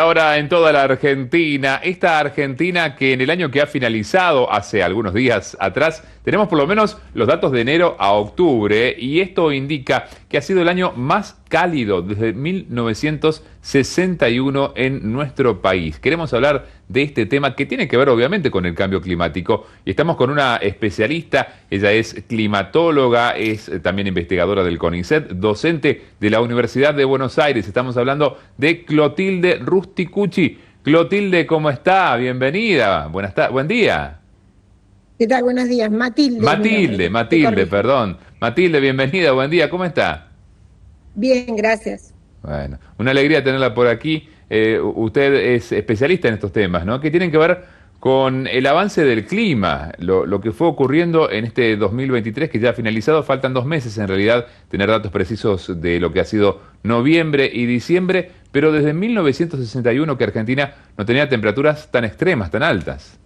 Ahora en toda la Argentina, esta Argentina que en el año que ha finalizado hace algunos días atrás, tenemos por lo menos los datos de enero a octubre y esto indica que ha sido el año más cálido desde 1961 en nuestro país. Queremos hablar de este tema que tiene que ver obviamente con el cambio climático y estamos con una especialista, ella es climatóloga, es también investigadora del CONICET, docente de la Universidad de Buenos Aires. Estamos hablando de Clotilde Rusticucci. Clotilde, ¿cómo está? Bienvenida. Buen día. ¿Qué tal? Buenos días. Matilde es mi nombre. Te Matilde, corrijo. perdón. Matilde, bienvenida, buen día, ¿cómo está? Bien, gracias. Bueno, una alegría tenerla por aquí. Usted es especialista en estos temas, ¿no? Que tienen que ver con el avance del clima, lo que fue ocurriendo en este 2023 que ya ha finalizado. Faltan 2 meses en realidad tener datos precisos de lo que ha sido noviembre y diciembre, pero desde 1961 que Argentina no tenía temperaturas tan extremas, tan altas.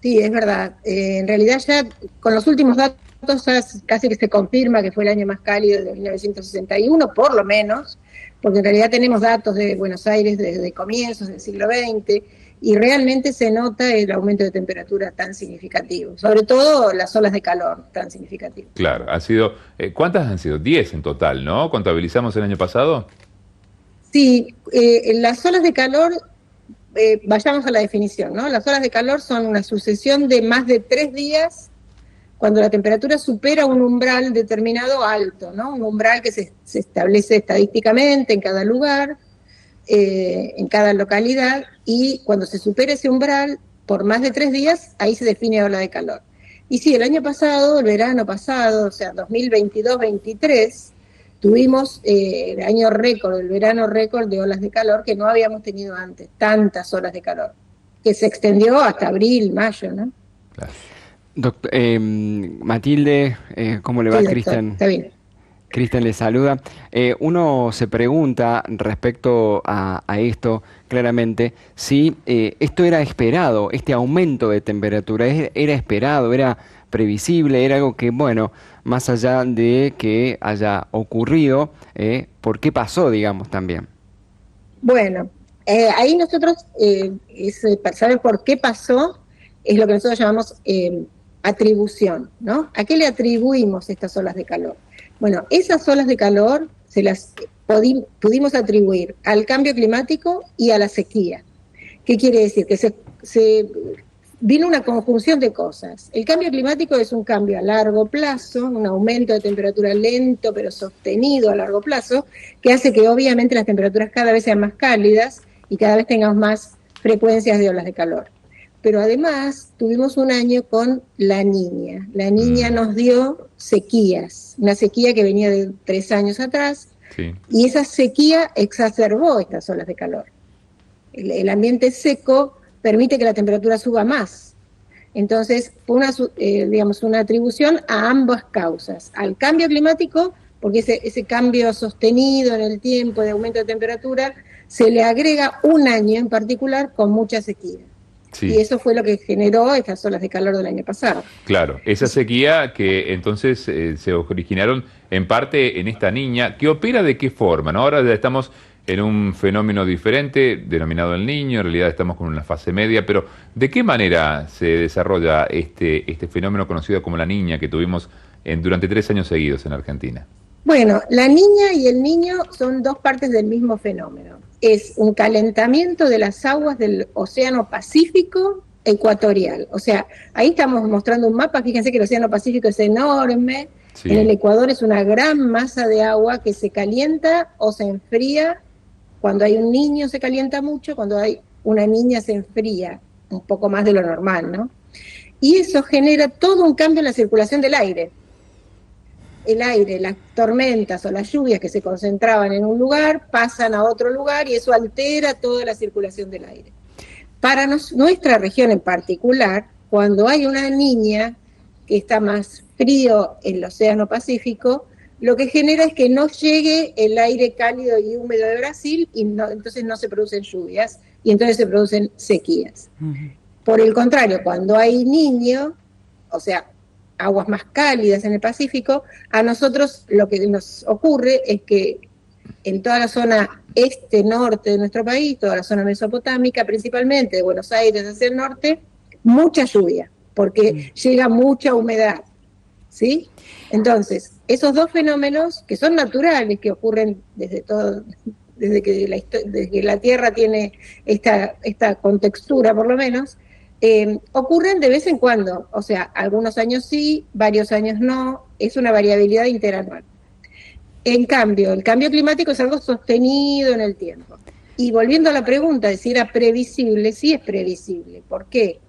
Sí, es verdad. En realidad ya con los últimos datos ya casi que se confirma que fue el año más cálido de 1961, por lo menos, porque en realidad tenemos datos de Buenos Aires desde comienzos del siglo XX y realmente se nota el aumento de temperatura tan significativo, sobre todo las olas de calor tan significativas. Claro, ha sido, ¿cuántas han sido? 10 en total, ¿no? ¿Contabilizamos el año pasado? Sí, las olas de calor, vayamos a la definición, ¿no? Las olas de calor son una sucesión de más de 3 días cuando la temperatura supera un umbral determinado alto, ¿no? Un umbral que se establece estadísticamente en cada lugar, en cada localidad, y cuando se supera ese umbral por más de 3 días, ahí se define ola de calor. Y sí, el año pasado, el verano pasado, o sea, 2022-23, tuvimos el año récord, el verano récord de olas de calor que no habíamos tenido antes, tantas olas de calor, que se extendió hasta abril, mayo, ¿no? Claro. Matilde, ¿cómo le va? Sí, doctor, Cristian. está bien. Cristian le saluda. Uno se pregunta respecto a esto, claramente, si esto era esperado, este aumento de temperatura, era esperado, era previsible, era algo que, bueno, más allá de que haya ocurrido, ¿por qué pasó, digamos, también? Bueno, ahí nosotros, para saber por qué pasó, es lo que nosotros llamamos atribución, ¿no? ¿A qué le atribuimos estas olas de calor? Bueno, esas olas de calor se las pudimos atribuir al cambio climático y a la sequía. ¿Qué quiere decir? Que se vino una conjunción de cosas. El cambio climático es un cambio a largo plazo, un aumento de temperatura lento pero sostenido a largo plazo, que hace que obviamente las temperaturas cada vez sean más cálidas y cada vez tengamos más frecuencias de olas de calor. Pero además tuvimos un año con la Niña. La Niña Mm, nos dio sequías, una sequía que venía de 3 años atrás, sí. y esa sequía exacerbó estas olas de calor. El ambiente seco permite que la temperatura suba más. Entonces, fue digamos, una atribución a ambas causas, al cambio climático, porque ese cambio sostenido en el tiempo de aumento de temperatura, se le agrega un año en particular con mucha sequía. Y Sí, eso fue lo que generó estas olas de calor del año pasado. claro. Esa sequía que entonces se originaron en parte en esta niña, que opera de qué forma, ¿no? Ahora ya estamos en un fenómeno diferente, denominado el Niño, en realidad estamos con una fase media, pero ¿de qué manera se desarrolla este fenómeno conocido como la Niña que tuvimos durante 3 años seguidos en Argentina? Bueno, la niña y el niño son dos partes del mismo fenómeno. Es un calentamiento de las aguas del Océano Pacífico ecuatorial. O sea, ahí estamos mostrando un mapa, fíjense que el Océano Pacífico es enorme, en el Sí, Ecuador es una gran masa de agua que se calienta o se enfría. Cuando hay un niño se calienta mucho, cuando hay una niña se enfría un poco más de lo normal, ¿no? Y eso genera todo un cambio en la circulación del aire. El aire, las tormentas o las lluvias que se concentraban en un lugar pasan a otro lugar y eso altera toda la circulación del aire. Para nuestra región en particular, cuando hay una niña que está más frío en el Océano Pacífico, lo que genera es que no llegue el aire cálido y húmedo de Brasil y entonces no se producen lluvias y entonces se producen sequías. Por el contrario, cuando hay niño, o sea, aguas más cálidas en el Pacífico, a nosotros lo que nos ocurre es que en toda la zona este-norte de nuestro país, toda la zona mesopotámica, principalmente de Buenos Aires hacia el norte, mucha lluvia, porque llega mucha humedad, ¿sí? Entonces, esos dos fenómenos que son naturales, que ocurren desde que la Tierra tiene esta contextura por lo menos, ocurren de vez en cuando, o sea, algunos años sí, varios años no, es una variabilidad interanual. En cambio, el cambio climático es algo sostenido en el tiempo. Y volviendo a la pregunta de si era previsible, sí es previsible. ¿Por qué?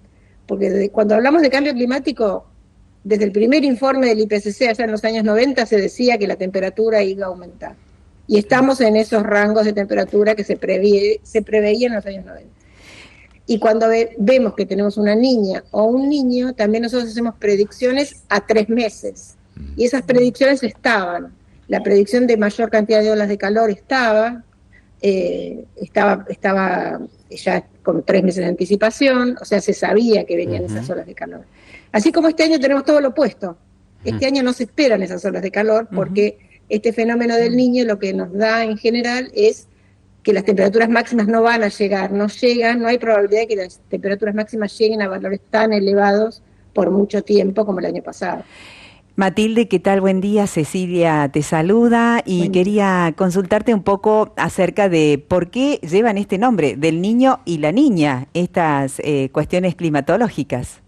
Porque cuando hablamos de cambio climático, desde el primer informe del IPCC allá en los años 90 se decía que la temperatura iba a aumentar. Y estamos en esos rangos de temperatura que se preveían en los años 90. Y cuando vemos que tenemos una niña o un niño, también nosotros hacemos predicciones a 3 meses. Y esas predicciones estaban. La predicción de mayor cantidad de olas de calor estaba ya con 3 meses de anticipación, o sea, se sabía que venían esas olas de calor. Así como este año tenemos todo lo opuesto. Este año no se esperan esas olas de calor porque este fenómeno del Niño lo que nos da en general es que las temperaturas máximas no van a llegar, no hay probabilidad de que las temperaturas máximas lleguen a valores tan elevados por mucho tiempo como el año pasado. Matilde, ¿qué tal? Buen día. Cecilia te saluda y quería consultarte un poco acerca de por qué llevan este nombre, del niño y la niña, estas cuestiones climatológicas.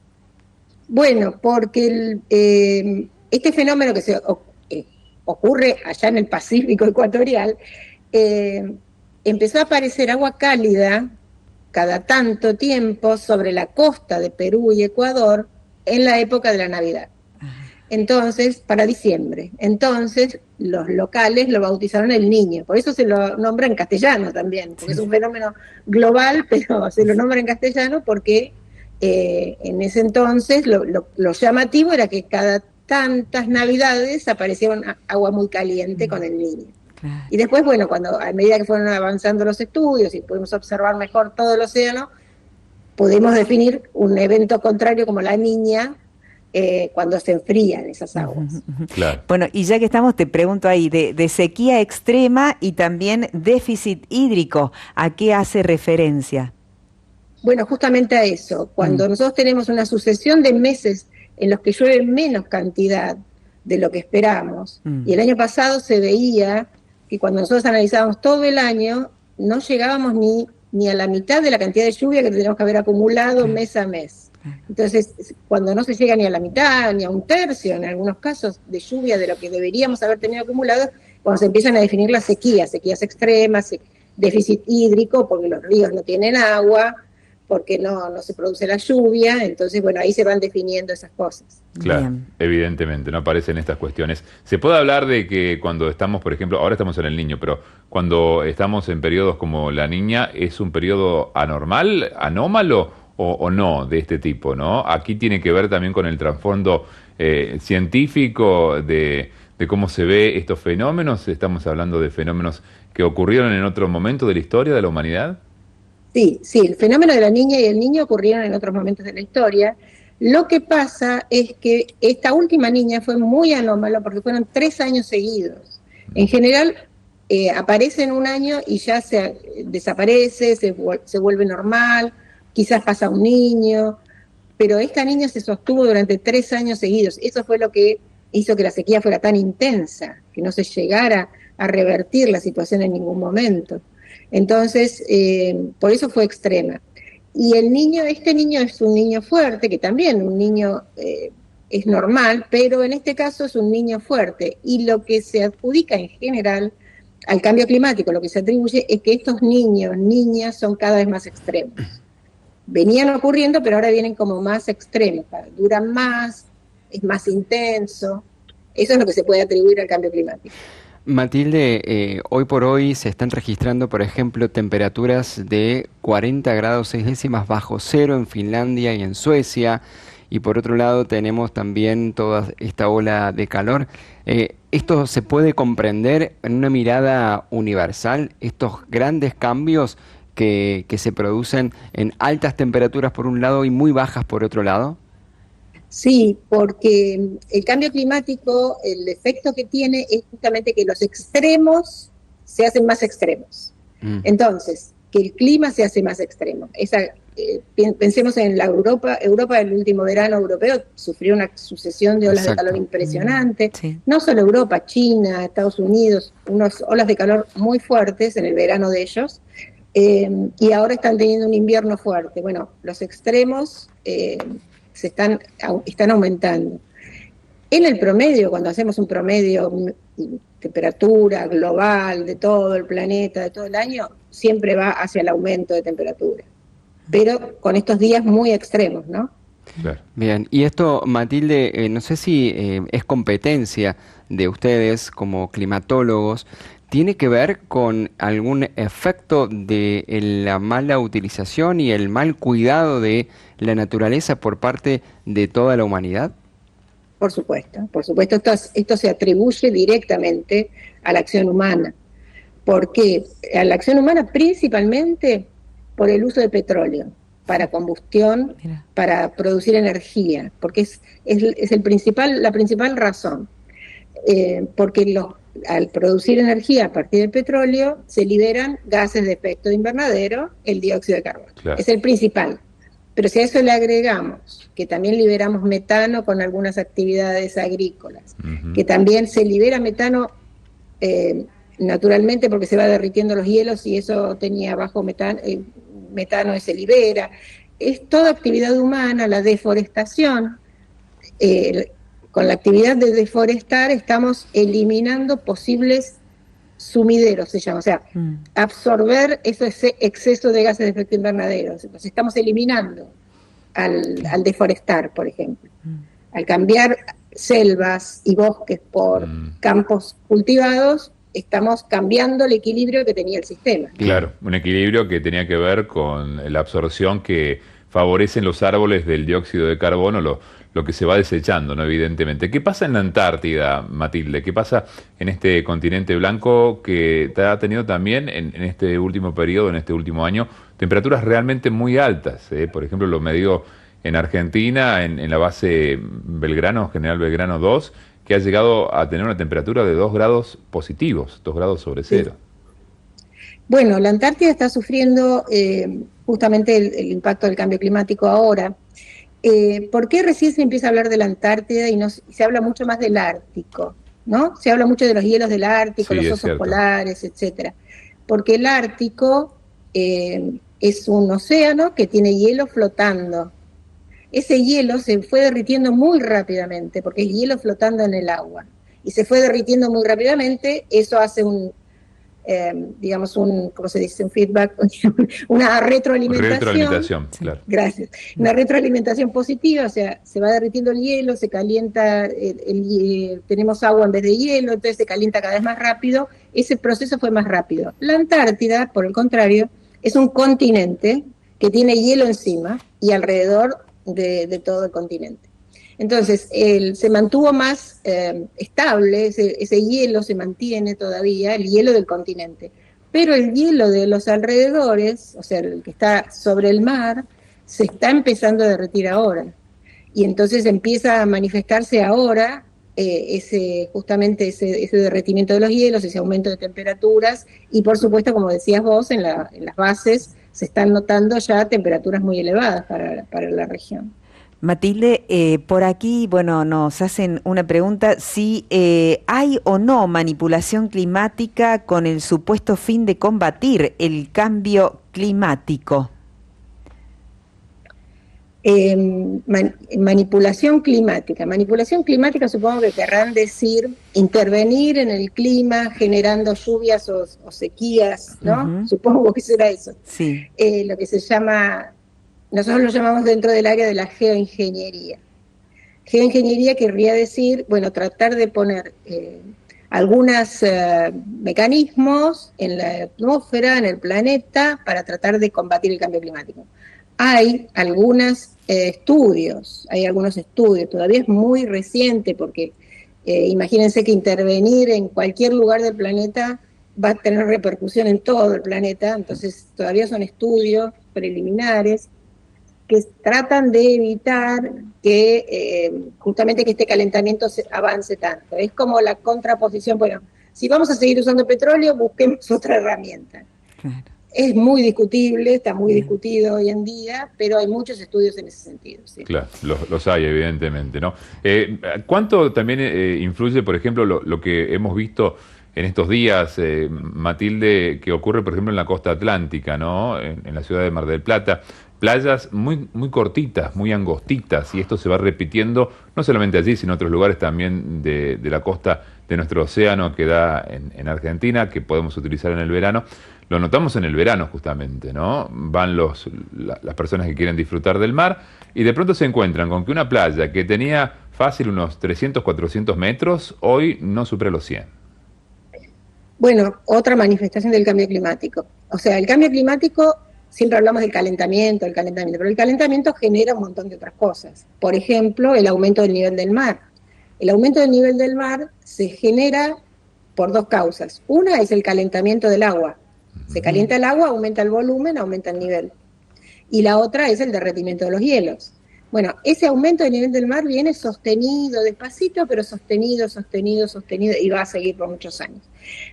Bueno, porque este fenómeno que ocurre allá en el Pacífico ecuatorial, empezó a aparecer agua cálida cada tanto tiempo sobre la costa de Perú y Ecuador en la época de la Navidad. Entonces, para diciembre. Entonces, los locales lo bautizaron el Niño. Por eso se lo nombra en castellano también, porque es un fenómeno global, pero se lo nombra en castellano porque en ese entonces lo llamativo era que cada tantas Navidades aparecía agua muy caliente con el Niño. Claro. Y después, bueno, a medida que fueron avanzando los estudios y pudimos observar mejor todo el océano, pudimos definir un evento contrario como la Niña, cuando se enfrían esas aguas. Claro. Bueno, y ya que estamos, te pregunto ahí, de sequía extrema y también déficit hídrico, ¿a qué hace referencia? Bueno, justamente a eso. Cuando nosotros tenemos una sucesión de meses en los que llueve menos cantidad de lo que esperamos, y el año pasado se veía que cuando nosotros analizábamos todo el año, no llegábamos ni a la mitad de la cantidad de lluvia que tenemos que haber acumulado mes a mes. Entonces, cuando no se llega ni a la mitad, ni a un tercio, en algunos casos, de lluvia de lo que deberíamos haber tenido acumulado, cuando se empiezan a definir las sequías extremas, déficit hídrico, porque los ríos no tienen agua, porque no se produce la lluvia, entonces, bueno, ahí se van definiendo esas cosas. Claro, Bien. evidentemente, no aparecen estas cuestiones. ¿Se puede hablar de que cuando estamos, por ejemplo, ahora estamos en el Niño, pero cuando estamos en periodos como la Niña, es un periodo anormal, anómalo o no de este tipo, ¿no? Aquí tiene que ver también con el trasfondo científico de cómo se ve estos fenómenos. Estamos hablando de fenómenos que ocurrieron en otro momento de la historia de la humanidad. Sí, el fenómeno de la Niña y el Niño ocurrieron en otros momentos de la historia. Lo que pasa es que esta última Niña fue muy anómala porque fueron 3 años seguidos. En general aparece en un año y ya desaparece, se vuelve normal, quizás pasa un niño, pero esta niña se sostuvo durante 3 años seguidos. Eso fue lo que hizo que la sequía fuera tan intensa, que no se llegara a revertir la situación en ningún momento. Entonces, por eso fue extrema. Y este niño es un niño fuerte, que también un niño es normal, pero en este caso es un niño fuerte. Y lo que se adjudica en general al cambio climático, lo que se atribuye es que estos niñas son cada vez más extremos. Venían ocurriendo, pero ahora vienen como más extremos, duran más, es más intenso. Eso es lo que se puede atribuir al cambio climático. Matilde, hoy por hoy se están registrando, por ejemplo, temperaturas de 40 grados 6 décimas bajo cero en Finlandia y en Suecia, y por otro lado tenemos también toda esta ola de calor. ¿Esto se puede comprender en una mirada universal, estos grandes cambios que se producen en altas temperaturas por un lado y muy bajas por otro lado? Sí, porque el cambio climático, el efecto que tiene es justamente que los extremos se hacen más extremos. Entonces, que el clima se hace más extremo. Pensemos en la Europa del último verano europeo sufrió una sucesión de olas de calor impresionante. Sí. No solo Europa, China, Estados Unidos, unas olas de calor muy fuertes en el verano de ellos, y ahora están teniendo un invierno fuerte. Bueno, los extremos están aumentando. En el promedio, cuando hacemos un promedio, temperatura global de todo el planeta, de todo el año, siempre va hacia el aumento de temperatura, pero con estos días muy extremos, ¿no? Claro. Bien, y esto, Matilde, no sé si es competencia de ustedes como climatólogos, ¿tiene que ver con algún efecto de la mala utilización y el mal cuidado de la naturaleza por parte de toda la humanidad? Por supuesto, esto se atribuye directamente a la acción humana. ¿Por qué? A la acción humana principalmente por el uso de petróleo para combustión, Mira. para producir energía, porque es la principal razón. Porque al producir energía a partir del petróleo se liberan gases de efecto invernadero, el dióxido de carbono. Claro. Es el principal. Pero si a eso le agregamos que también liberamos metano con algunas actividades agrícolas, que también se libera metano naturalmente porque se va derritiendo los hielos y eso tenía bajo metano y se libera. Es toda actividad humana, la deforestación. Con la actividad de deforestar estamos eliminando posibles sumideros, se llama, o sea, absorber ese exceso de gases de efecto invernadero. Los estamos eliminando al deforestar, por ejemplo. Al cambiar selvas y bosques por campos cultivados, estamos cambiando el equilibrio que tenía el sistema. Claro, un equilibrio que tenía que ver con la absorción que favorecen los árboles del dióxido de carbono, lo que se va desechando, ¿no? Evidentemente. ¿Qué pasa en la Antártida, Matilde? ¿Qué pasa en este continente blanco que ha tenido también en este último periodo, en este último año, temperaturas realmente muy altas? Por ejemplo, lo medido en Argentina, en la base Belgrano, General Belgrano 2, que ha llegado a tener una temperatura de 2 grados positivos, 2 grados sobre cero. Sí. Bueno, la Antártida está sufriendo justamente el impacto del cambio climático ahora. ¿Por qué recién se empieza a hablar de la Antártida y se habla mucho más del Ártico, ¿no? Se habla mucho de los hielos del Ártico, Sí, los osos polares, etcétera. Porque el Ártico es un océano que tiene hielo flotando. Ese hielo se fue derritiendo muy rápidamente, porque es hielo flotando en el agua. Y se fue derritiendo muy rápidamente, eso hace ¿cómo se dice? Un feedback, una retroalimentación. Retroalimentación, claro. Gracias. Una retroalimentación positiva, o sea, se va derritiendo el hielo, se calienta, tenemos agua en vez de hielo, entonces se calienta cada vez más rápido. Ese proceso fue más rápido. La Antártida, por el contrario, es un continente que tiene hielo encima y alrededor de todo el continente. Entonces, se mantuvo más estable, ese hielo se mantiene todavía, el hielo del continente. Pero el hielo de los alrededores, o sea, el que está sobre el mar, se está empezando a derretir ahora. Y entonces empieza a manifestarse ahora justamente ese derretimiento de los hielos, ese aumento de temperaturas, y por supuesto, como decías vos, en las bases se están notando ya temperaturas muy elevadas para la región. Matilde, por aquí, bueno, nos hacen una pregunta, si hay o no manipulación climática con el supuesto fin de combatir el cambio climático. Manipulación climática supongo que querrán decir intervenir en el clima generando lluvias o sequías, ¿no? Supongo que será eso. Sí. Lo que se llama... Nosotros lo llamamos dentro del área de la geoingeniería. Geoingeniería querría decir, bueno, tratar de poner algunos mecanismos en la atmósfera, en el planeta, para tratar de combatir el cambio climático. Hay algunos estudios, todavía es muy reciente porque imagínense que intervenir en cualquier lugar del planeta va a tener repercusión en todo el planeta, entonces todavía son estudios preliminares que tratan de evitar que justamente que este calentamiento avance tanto. Es como la contraposición, bueno, Si vamos a seguir usando petróleo, busquemos otra herramienta. Claro. Es muy discutible, está muy discutido hoy en día, pero hay muchos estudios en ese sentido. Sí. Claro, los hay, evidentemente, ¿no? ¿Cuánto también influye, por ejemplo, lo que hemos visto en estos días, Matilde, que ocurre, por ejemplo, en la costa atlántica, ¿no? En la ciudad de Mar del Plata? Playas muy, muy cortitas, muy angostitas, y esto se va repitiendo no solamente allí, sino en otros lugares también de la costa de nuestro océano que da en Argentina, que podemos utilizar en el verano. Lo notamos en el verano justamente, ¿no? Van las personas que quieren disfrutar del mar y de pronto se encuentran con que una playa que tenía fácil unos 300, 400 metros, hoy no supera los 100. Bueno, otra manifestación del cambio climático. O sea, el cambio climático, siempre hablamos del calentamiento, pero el calentamiento genera un montón de otras cosas. Por ejemplo, el aumento del nivel del mar. El aumento del nivel del mar se genera por dos causas. Una es el calentamiento del agua. Se calienta el agua, aumenta el volumen, aumenta el nivel. Y la otra es el derretimiento de los hielos. Bueno, ese aumento del nivel del mar viene sostenido, despacito, pero sostenido, y va a seguir por muchos años.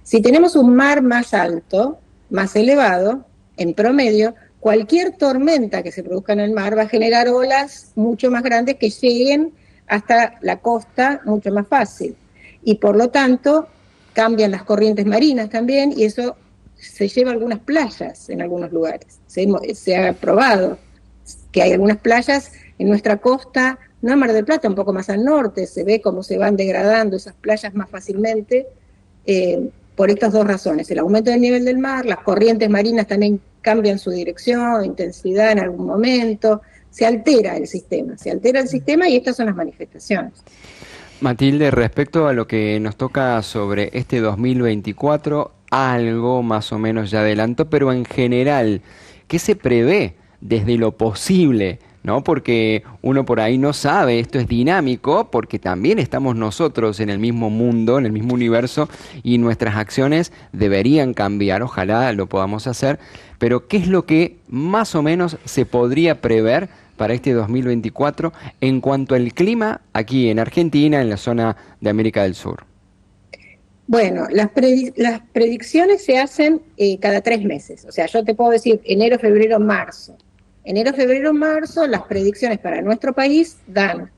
Si tenemos un mar más alto, más elevado, en promedio, cualquier tormenta que se produzca en el mar va a generar olas mucho más grandes que lleguen hasta la costa mucho más fácil. Y por lo tanto, cambian las corrientes marinas también, y eso se lleva a algunas playas en algunos lugares. Se ha probado que hay algunas playas en nuestra costa, no en Mar del Plata, un poco más al norte, se ve cómo se van degradando esas playas más fácilmente por estas dos razones: el aumento del nivel del mar, las corrientes marinas también cambian su dirección, intensidad en algún momento, se altera el sistema y estas son las manifestaciones. Matilde, respecto a lo que nos toca sobre este 2024, algo más o menos ya adelantó, pero en general, ¿qué se prevé desde lo posible? ¿No? Porque uno por ahí no sabe, esto es dinámico, porque también estamos nosotros en el mismo mundo, en el mismo universo, y nuestras acciones deberían cambiar, ojalá lo podamos hacer, pero ¿qué es lo que más o menos se podría prever para este 2024 en cuanto al clima aquí en Argentina, en la zona de América del Sur? Bueno, las predicciones se hacen cada 3 meses. O sea, yo te puedo decir enero, febrero, marzo. Enero, febrero, marzo, las predicciones para nuestro país dan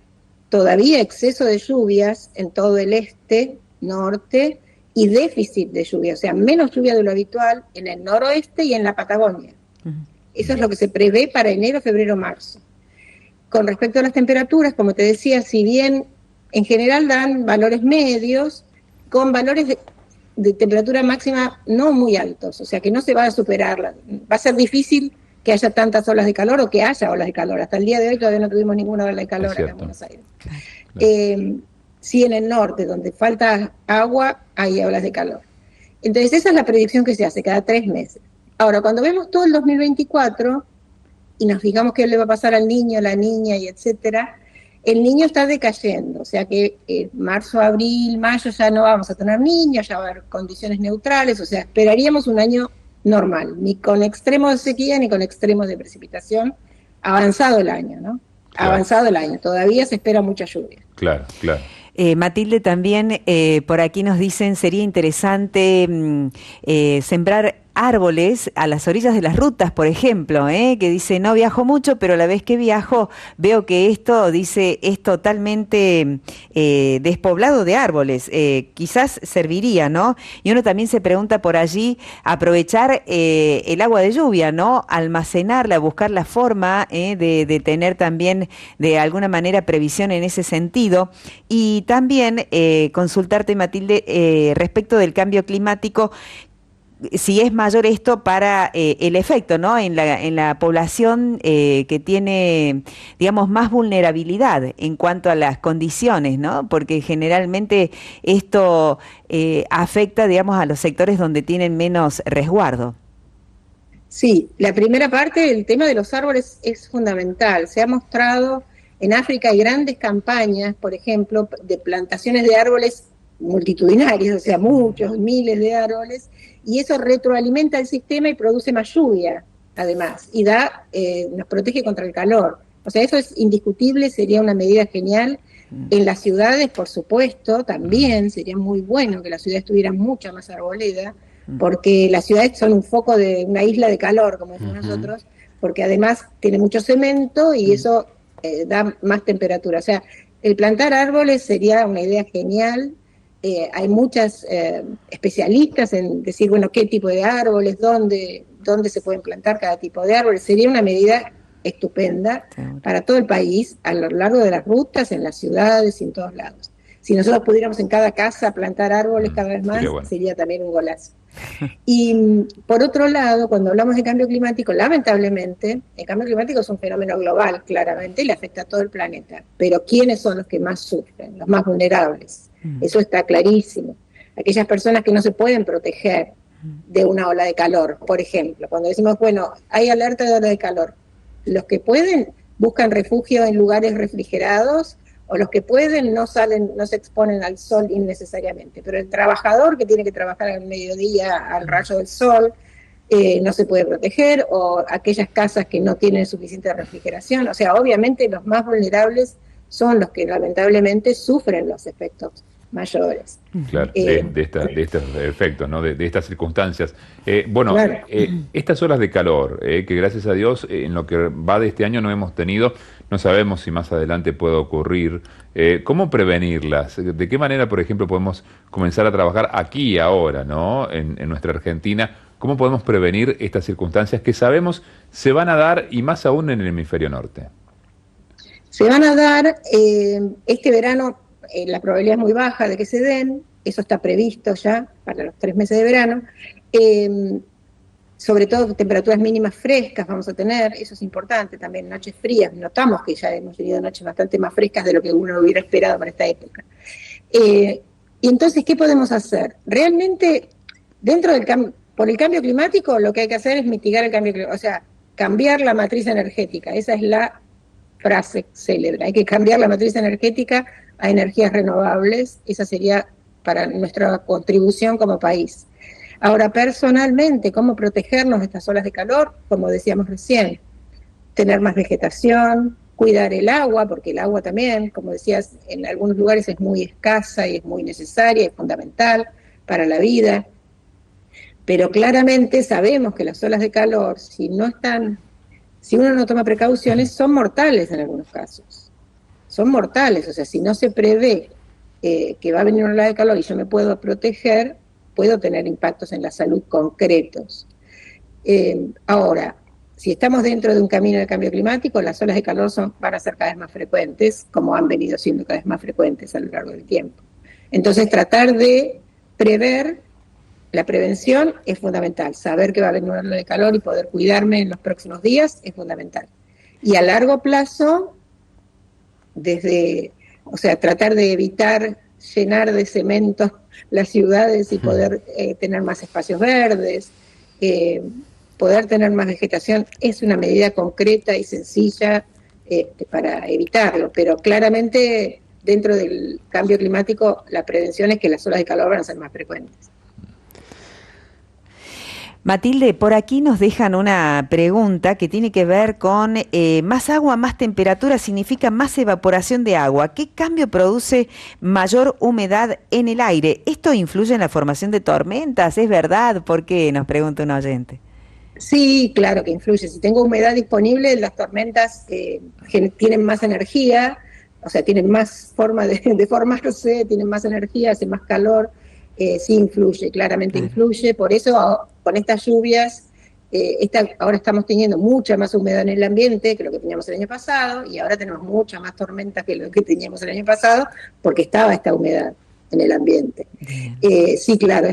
todavía exceso de lluvias en todo el este, norte, y déficit de lluvia, o sea, menos lluvia de lo habitual en el noroeste y en la Patagonia. Eso es lo que se prevé para enero, febrero, marzo. Con respecto a las temperaturas, como te decía, si bien en general dan valores medios, con valores de temperatura máxima no muy altos, o sea que no se va a superar, va a ser difícil que haya tantas olas de calor o que haya olas de calor. Hasta el día de hoy todavía no tuvimos ninguna ola de calor acá en Buenos Aires. Sí, en el norte, donde falta agua, hay olas de calor. Entonces esa es la predicción que se hace cada 3 meses. Ahora, cuando vemos todo el 2024 y nos fijamos qué le va a pasar al niño, la niña y etcétera, el niño está decayendo, o sea que marzo, abril, mayo ya no vamos a tener niños, ya va a haber condiciones neutrales, o sea, esperaríamos un año normal, ni con extremos de sequía ni con extremos de precipitación, avanzado el año, ¿no? Claro. Avanzado el año, todavía se espera mucha lluvia. Claro, claro. Matilde, también por aquí nos dicen, sería interesante sembrar árboles a las orillas de las rutas, por ejemplo, que dice, no viajo mucho, pero la vez que viajo veo que esto, dice, es totalmente despoblado de árboles. Quizás serviría, ¿no? Y uno también se pregunta por allí, aprovechar el agua de lluvia, ¿no? Almacenarla, buscar la forma de tener también de alguna manera previsión en ese sentido. Y también consultarte, Matilde, respecto del cambio climático, si es mayor esto para el efecto, ¿no? En la población que tiene, digamos, más vulnerabilidad en cuanto a las condiciones, ¿no? Porque generalmente esto afecta, digamos, a los sectores donde tienen menos resguardo. Sí, la primera parte, el tema de los árboles es fundamental. Se ha mostrado en África hay grandes campañas, por ejemplo, de plantaciones de árboles multitudinarias, o sea, muchos, miles de árboles, y eso retroalimenta el sistema y produce más lluvia, además, y nos protege contra el calor. O sea, eso es indiscutible, sería una medida genial. En las ciudades, por supuesto, también sería muy bueno que las ciudades tuvieran mucha más arboleda, porque las ciudades son un foco de una isla de calor, como decimos nosotros, porque además tiene mucho cemento y eso da más temperatura. O sea, el plantar árboles sería una idea genial. Hay muchas especialistas en decir, bueno, qué tipo de árboles, dónde se pueden plantar cada tipo de árboles. Sería una medida estupenda para todo el país, a lo largo de las rutas, en las ciudades y en todos lados. Si nosotros pudiéramos en cada casa plantar árboles cada vez más, sería también un golazo. Y por otro lado, cuando hablamos de cambio climático, lamentablemente, el cambio climático es un fenómeno global, claramente, y le afecta a todo el planeta. Pero ¿quiénes son los que más sufren? Los más vulnerables. Eso está clarísimo. Aquellas personas que no se pueden proteger de una ola de calor, por ejemplo. Cuando decimos, bueno, hay alerta de ola de calor, los que pueden buscan refugio en lugares refrigerados, o los que pueden no salen, no se exponen al sol innecesariamente. Pero el trabajador que tiene que trabajar al mediodía al rayo del sol, no se puede proteger, o aquellas casas que no tienen suficiente refrigeración. O sea, obviamente los más vulnerables son los que lamentablemente sufren los efectos mayores. Claro, de estos efectos, ¿no? de estas circunstancias. Claro. Estas olas de calor, que gracias a Dios en lo que va de este año no hemos tenido, no sabemos si más adelante puede ocurrir. ¿Cómo prevenirlas? ¿De qué manera, por ejemplo, podemos comenzar a trabajar aquí y ahora, ¿no? en nuestra Argentina? ¿Cómo podemos prevenir estas circunstancias que sabemos se van a dar, y más aún en el hemisferio norte? Se van a dar este verano. La probabilidad es muy baja de que se den, eso está previsto ya para los 3 meses de verano, sobre todo temperaturas mínimas frescas vamos a tener, eso es importante también, noches frías, notamos que ya hemos tenido noches bastante más frescas de lo que uno hubiera esperado para esta época. Y entonces, ¿qué podemos hacer? Realmente, por el cambio climático, lo que hay que hacer es mitigar el cambio climático, o sea, cambiar la matriz energética, esa es la frase célebre, hay que cambiar la matriz energética a energías renovables, esa sería para nuestra contribución como país. Ahora, personalmente, ¿cómo protegernos de estas olas de calor? Como decíamos recién, tener más vegetación, cuidar el agua, porque el agua también, como decías, en algunos lugares es muy escasa y es muy necesaria, es fundamental para la vida, pero claramente sabemos que las olas de calor, si uno no toma precauciones, son mortales en algunos casos. Son mortales, o sea, si no se prevé que va a venir una ola de calor y yo me puedo proteger, puedo tener impactos en la salud concretos. Ahora, si estamos dentro de un camino de cambio climático, las olas de calor van a ser cada vez más frecuentes, como han venido siendo cada vez más frecuentes a lo largo del tiempo. Entonces, tratar de prever, la prevención es fundamental. Saber que va a venir una ola de calor y poder cuidarme en los próximos días es fundamental. Y a largo plazo, tratar de evitar llenar de cemento las ciudades y poder tener más espacios verdes, poder tener más vegetación, es una medida concreta y sencilla para evitarlo, pero claramente dentro del cambio climático la prevención es que las olas de calor van a ser más frecuentes. Matilde, por aquí nos dejan una pregunta que tiene que ver con más agua, más temperatura, significa más evaporación de agua. ¿Qué cambio produce mayor humedad en el aire? ¿Esto influye en la formación de tormentas? ¿Es verdad? ¿Por qué? Nos pregunta un oyente. Sí, claro que influye. Si tengo humedad disponible, las tormentas tienen más energía, o sea, tienen más forma de formarse, tienen más energía, hace más calor. Sí influye, claramente influye. Por eso con estas lluvias, ahora estamos teniendo mucha más humedad en el ambiente que lo que teníamos el año pasado, y ahora tenemos mucha más tormentas que lo que teníamos el año pasado, porque estaba esta humedad en el ambiente. Sí, claro,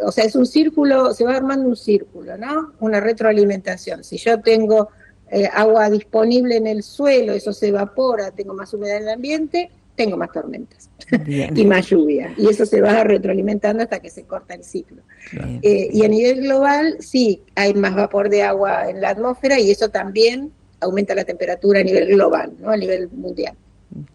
o sea, es un círculo, se va armando un círculo, ¿no? Una retroalimentación. Si yo tengo agua disponible en el suelo, eso se evapora, tengo más humedad en el ambiente, tengo más tormentas y más lluvia, y eso se va retroalimentando hasta que se corta el ciclo. Y a nivel global, sí, hay más vapor de agua en la atmósfera, y eso también aumenta la temperatura a nivel global, ¿no? A nivel mundial.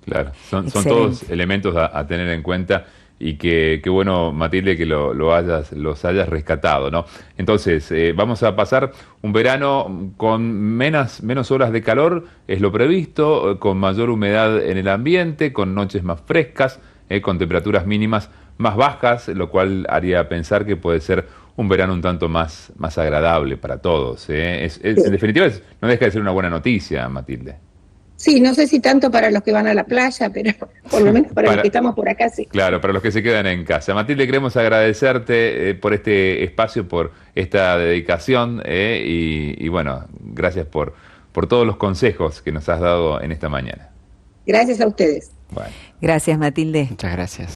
Claro, son todos elementos a tener en cuenta y qué bueno, Matilde, que los hayas rescatado, ¿no? Entonces, vamos a pasar un verano con menos horas de calor, es lo previsto, con mayor humedad en el ambiente, con noches más frescas, con temperaturas mínimas más bajas, lo cual haría pensar que puede ser un verano un tanto más agradable para todos. En definitiva, no deja de ser una buena noticia, Matilde. Sí, no sé si tanto para los que van a la playa, pero por lo menos para los que estamos por acá, sí. Claro, para los que se quedan en casa. Matilde, queremos agradecerte por este espacio, por esta dedicación y bueno, gracias por todos los consejos que nos has dado en esta mañana. Gracias a ustedes. Bueno. Gracias, Matilde. Muchas gracias.